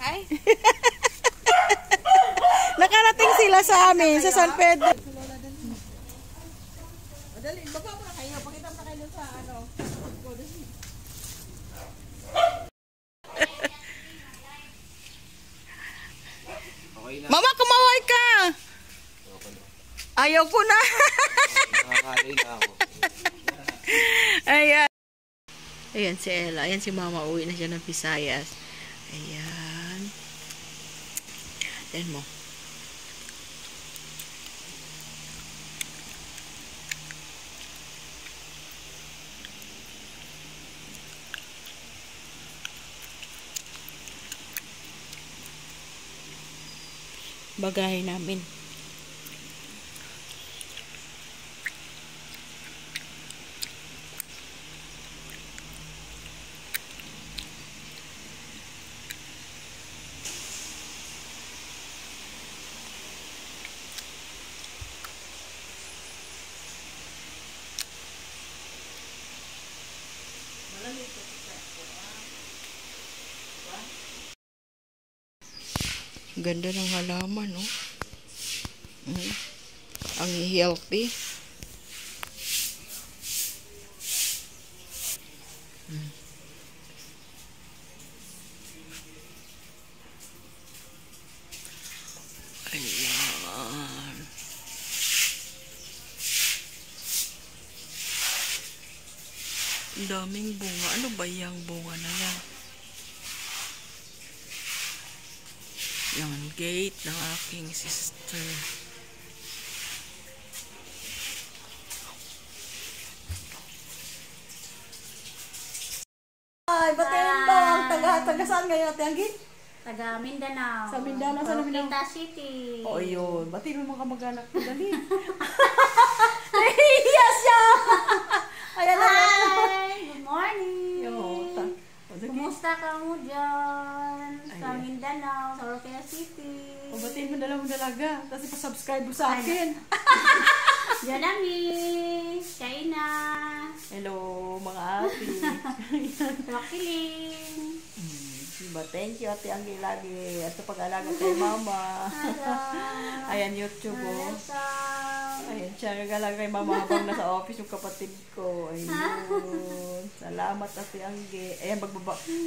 Ay. Nakarating sila sa amin, sa San Pedro. Dali, baba mo na kayo. Pakita mo na kayo sa ano. Mama, kumaway ka! Ayaw ko na. Ayan. Ayan si Ella. Ayan si Mama. Uwi na siya ng Visayas. Ayan. Ayan mo. Bagahe namin. Ganda ng halaman, no? Ang healthy. Ayan. Ang daming bunga. Ano ba yung bunga na yan? Yan, gate ng aking sister. Ay, batiin mo ang taga saan ngayon, Ate Anggi? Taga Mindanao. Sa Mindanao, sa Mindanao. Quinta City. Oo, yun. Batiin mo mga kamag-anak ko, dali. Nahihiya siya! Ayan na. Hi! Good morning! Kumusta ka mo dyan? Sa Mindanao, sa Quinta City. O, batiin mo dalaga. Tapos ipasubscribe mo sa akin. Janami! China! Hello, mga ate. Rokiling! Diba, thank you, Ate Anggi, lagi. At sa pag-alaga kay Mama. Ayan, YouTube, oh. Ayan, siya nag-alaga kay Mama habang nasa office yung kapatid ko. Ayun. Salamat, Ate Anggi. Ayan,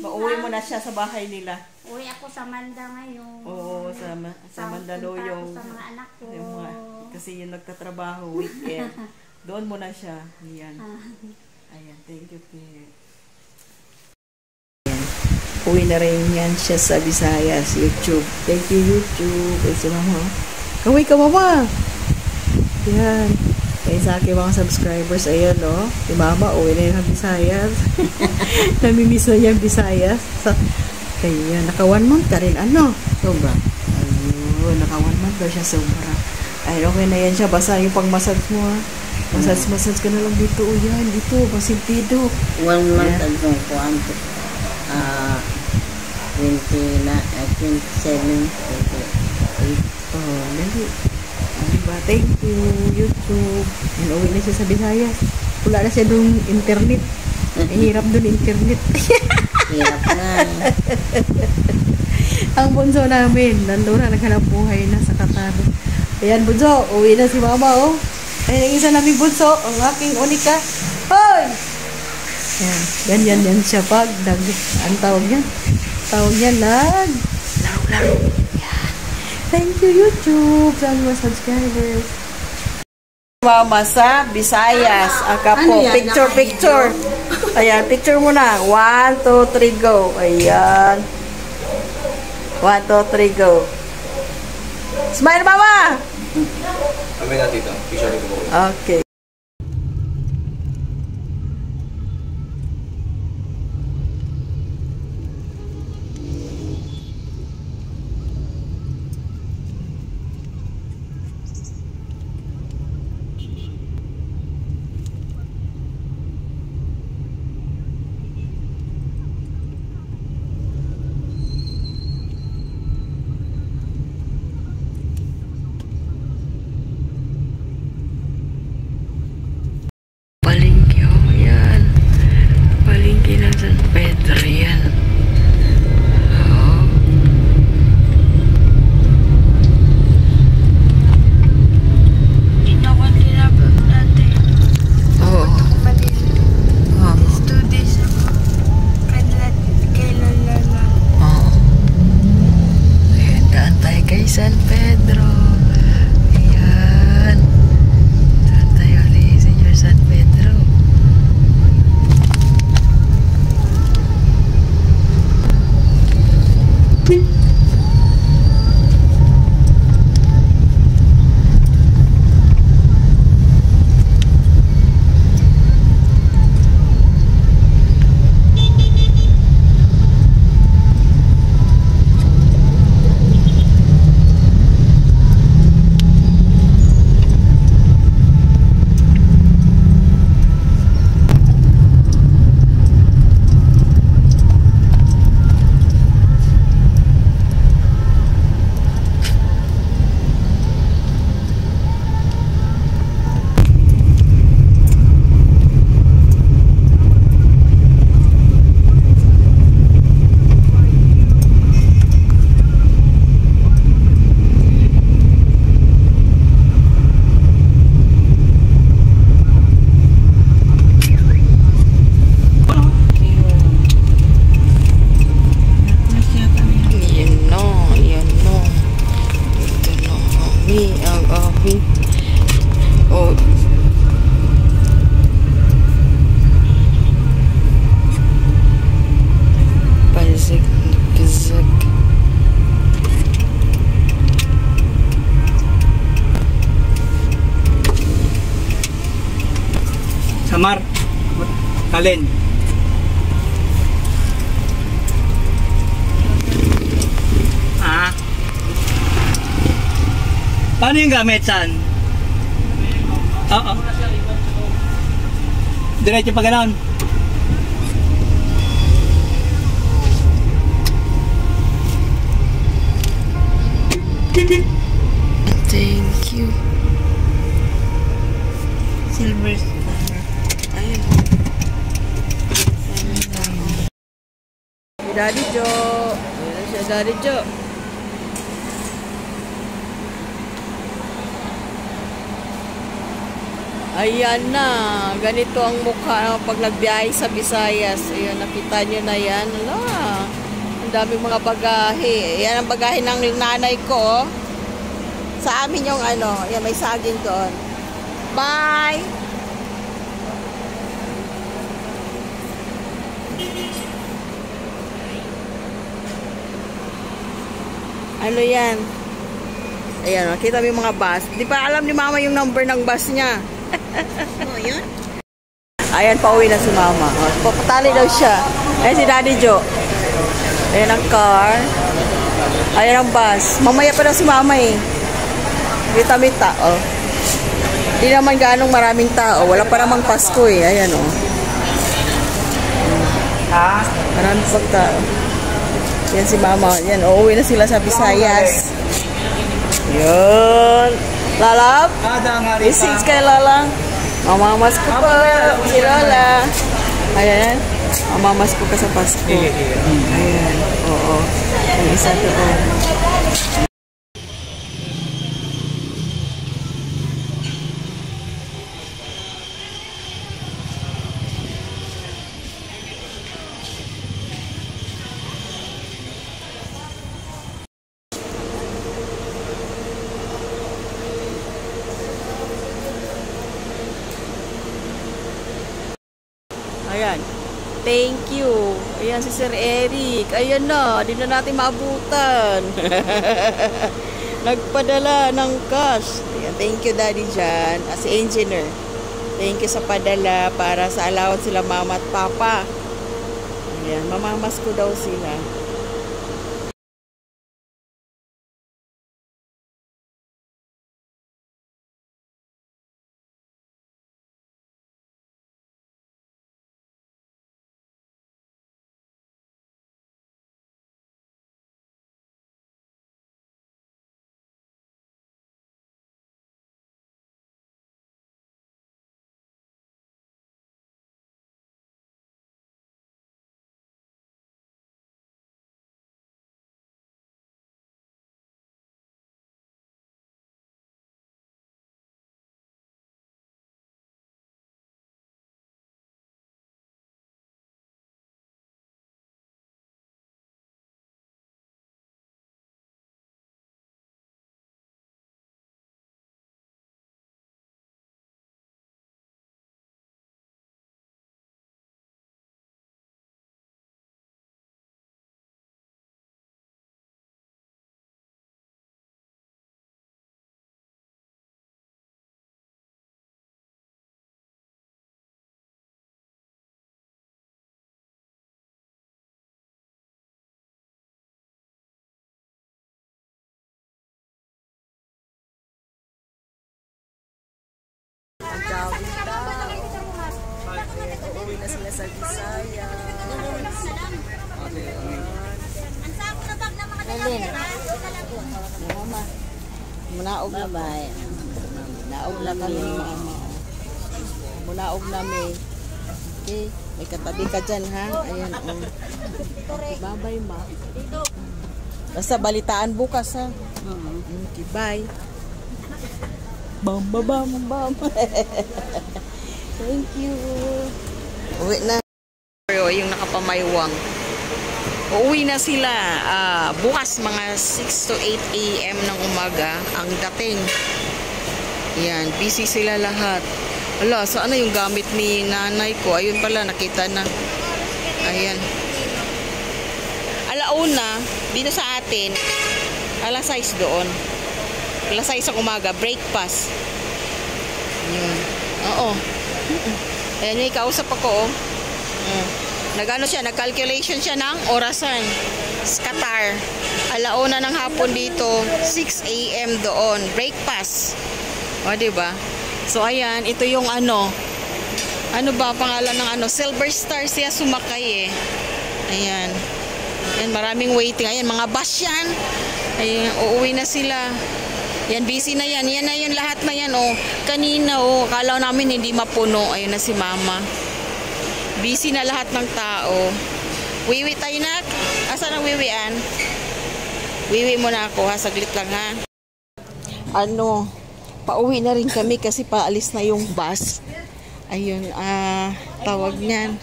mauwi mo na siya sa bahay nila. Uwi ako sa Manda ngayon. Oo, sa Mandaluyong. Sa mga anak ko. Kasi yung nagtatrabaho, weekend. Doon mo na siya. Ayan. Ayan, thank you, Pete. Uwi na rin yan siya sa Visayas, YouTube. Thank you, YouTube. Ay, si Mama. Kaway ka, Mama. Yan. Kaya sa aking mga subscribers, ayan, no? Si Mama, uwi na yan sa Visayas. Namimiss na niya Visayas. Kaya, naka 1 month ka rin, ano? Sobra. Ayun, naka 1 month ka siya, sobra. Ay, okay na yan siya. Basta yung pang-massage mo, ha? Massage ka na lang dito. O yan, dito. Pasintido. 1 month and no, 27, 28. Oh, dali. Diba? Thank you, YouTube. Uwi na siya sa Visayas. Wala na siya doon internet. Hirap doon internet. Hirap na. Ang bunso namin, nandun na, naghanap buhay na sa Qatar. Ayan, bunso, uwi na si Mama, oh. Ayan, ang isa naming bunso, ang aking unika. Hoy! Ayan, ganyan siya pag ang tawag niya. Tawag niya, laro. Thank you, YouTube, sa mga subscribers. Mama sa Visayas. Aka po, picture. Ayan, picture muna. 1, 2, 3, go. Ayan. 1, 2, 3, go. Smile, Mama! Kami na dito. Picture ko. Okay. Amar. Kalin. Ah. Paano yung gamit, San? Oo. Diretso pa ganon. Thank you. Silver star. Ayun. Daddy Joe. Ayan siya, Daddy Joe. Ayan na. Ganito ang mukha pag nagbiyahe sa Visayas. Ayan, nakita nyo na yan. Ala. Ang daming mga bagahe. Ayan ang bagahe ng nanay ko. Sa amin yung ano. Ayan, may saging doon. Bye! Ano yan? Ayan, nakita mo yung mga bus. Di pa alam ni Mama yung number ng bus niya. Oh, yun? Ayan, pauwi na si Mama. Papatali daw siya. Ayan si Daddy Joe. Ayan ang car. Ayan ang bus. Mamaya pa daw si Mama eh. Mita-mita, oh. Hindi naman ganong maraming tao. Wala pa namang Pasko eh. Ayan, oh. Maraming pagtao. Yan si Mama. Yan, uuwi na sila sa Visayas. Yun. Lalap? Isig kay Lala. Mamamas ko pa. Si Lola. Ayan. Mamamas ko ka sa Pasko. Ayan. Oo. Yung isa doon. Ayan. Thank you. Ayan si Sir Eric. Ayan na. Di na natin maabutan. Nagpadala ng cash. Ayan. Thank you, Daddy Jan. As engineer. Thank you sa padala para sa allowance sila Mama at Papa. Ayan. Mamamas ko daw sila. Uuwi na sila sa Visayas. Mama. Munaog na ba? Munaog na kami, Mama. Munaog namin. Okay. May katabi ka dyan, ha? Ayan. Bye-bye, Ma. Basta balitaan bukas, ha? Okay, bye. Bam, bam, bam, bam. Thank you. Uwi na. Yung nakapamaywang. Uuwi na sila. Bukas mga 6 to 8 a.m. ng umaga ang dating. Yan. Busy sila lahat. Ala, saan na yung gamit ni nanay ko? Ayun pala, nakita na. Ayan. Alauna, dito sa atin, alas 6 doon. Alas 6 sa umaga, breakfast. Yun. Oo. Ayan, may kausap ako, oh. Nag-ano siya, nag-calculation siya ng orasan. Qatar. Alauna ng hapon dito, 6 a.m. doon. Breakfast. O, diba? So, ayan, ito yung ano ba pangalan ng ano? Silver Star siya sumakay eh. Ayan. Ayan, maraming waiting. Ayan, mga bus yan. Ayan, uuwi na sila. Yan, busy na yan. Yan na yun, lahat na yan, oh. Kanina, oh, akala namin hindi mapuno. Ayun na si Mama. Busy na lahat ng tao. Wiwi tayo na. Asan ang wiwian? Wiwi muna ako, ha? Saglit lang, ha? Ano, pauwi na rin kami kasi paalis na yung bus. Ayun, tawag niyan.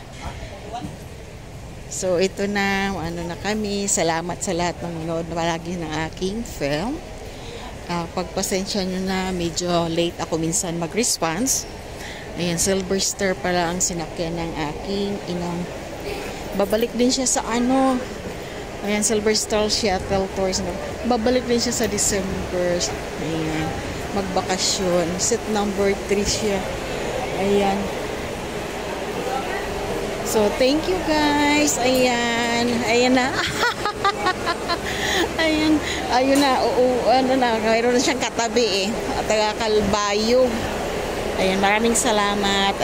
So, ito na, ano na kami. Salamat sa lahat ng nanood na palagi ng aking film. Pagpasensya nyo na, medyo late ako minsan mag-response. Ayan, Silver Star pala ang sinakyan ng aking inang. Babalik din siya sa ano. Ayan, Silver Star Shuttle Tours. Babalik din siya sa December. Ayan, magbakasyon. Seat number 3 siya. Ayan. So, thank you guys. Ayan. Ayan na. Ayan. Ayun na. Oo, ano na. Mayroon na siyang katabi eh. At Kalbayog. Ayan, maraming salamat.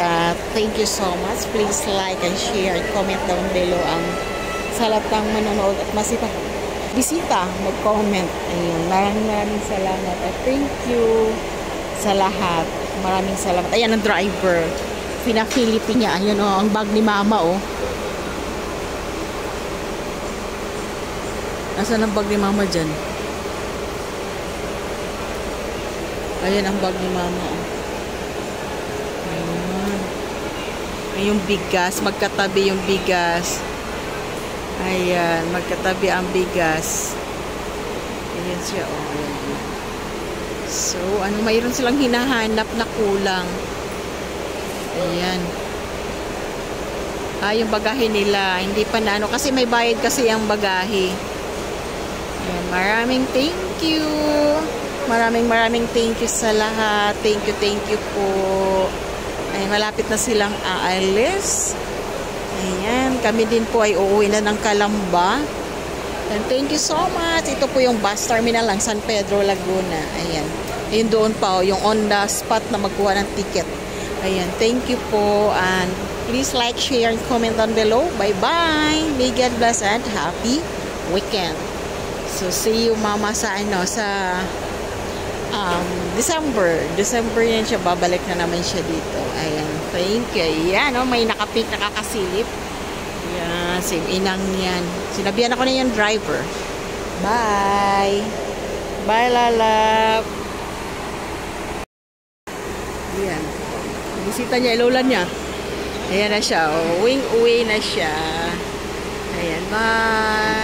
Thank you so much. Please like and share and comment down below ang sa lahat ng manonood at masipag bisita, mag-comment. Ayun, maraming salamat. At thank you sa lahat. Maraming salamat. Ayan ang driver. Pinafilipin niya. Ayan o, ang bag ni Mama o. Nasaan ang bag ni Mama dyan? Ayan ang bag ni Mama o. Yung bigas, magkatabi yung bigas. Ayan, magkatabi ang bigas. Ayan siya, oh. Ayan. So, ano, mayroon silang hinahanap na kulang. Ayan. Yung bagahe nila, hindi pa na ano, kasi may bayad kasi ang bagahe. Ayan, maraming thank you. Maraming thank you sa lahat. Thank you po. Ay, malapit na silang aalis. Ayan, kami din po ay uuwi na ng Calamba. And thank you so much. Ito po yung bus terminal lang, San Pedro, Laguna. Ayan. Ayun doon pa, yung on the spot na magkuha ng ticket. Ayan, thank you po. And please like, share, and comment down below. Bye-bye. May God bless and happy weekend. So, see you Mama sa ano, sa December yan siya, babalik na naman siya dito. Ayan, thank you. Ayan, oh, may nakapik, nakakasilip. Ayan, same inang yan. Sinabihan ako na yung driver. Bye. Bye, Lalap. Ayan. Bisita niya, ilolan niya. Ayan na siya. Oh, uwi na siya. Ayan, bye.